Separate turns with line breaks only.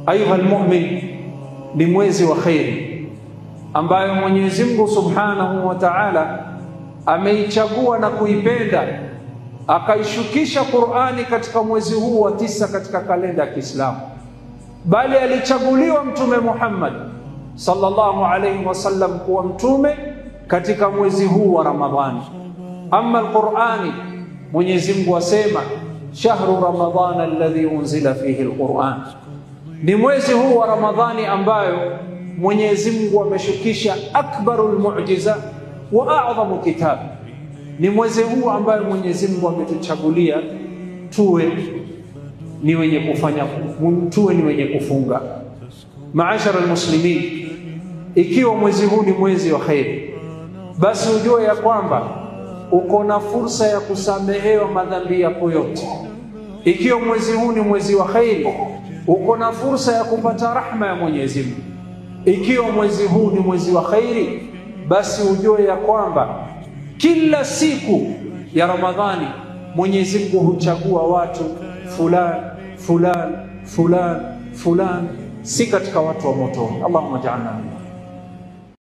Ayuha almu'min, ni mwezi wa khairi ambayo Mwenyezi Mungu Subhanahu wa Ta'ala ameichagua na kuipenda, akaishukisha Qur'ani katika mwezi huu wa 9 katika kalenda ya Kiislamu. Bali alichaguliwa Mtume Muhammad sallallahu alayhi wasallam kuwa mtume katika mwezi huu wa Ramadhani. Amma al-Qur'ani, Mwenyezi Mungu asema shahru ramadhana alladhi unzila fihi al-Qur'an, ni mwezi huu wa Ramadhani ambayo Mwenyezi Mungu ameshukisha akbarul mu'jiza wa a'zamu kitab. Ni mwezi huu ambayo Mwenyezi Mungu ametuchagulia tuwe ni wenye kufanya, tuwe ni wenye kufunga. Maashara almuslimin, ikiwa mwezi huu ni mwezi wa khairi, basi ujue ya kwamba uko na fursa ya kusamehewa madhambi yako yote. Ikiwa mwezi huu ni mwezi wa khairi, uko na fursa ya kupata rahma ya Mwenyezi Mungu. Ikiwa mwezi huu ni mwezi wa khairi, basi ujue ya kwamba kila siku ya Ramadhani Mwenyezi Mungu huchagua watu fulani fulani fulani fulani, si katika watu wa moto. Allahumma ja'alna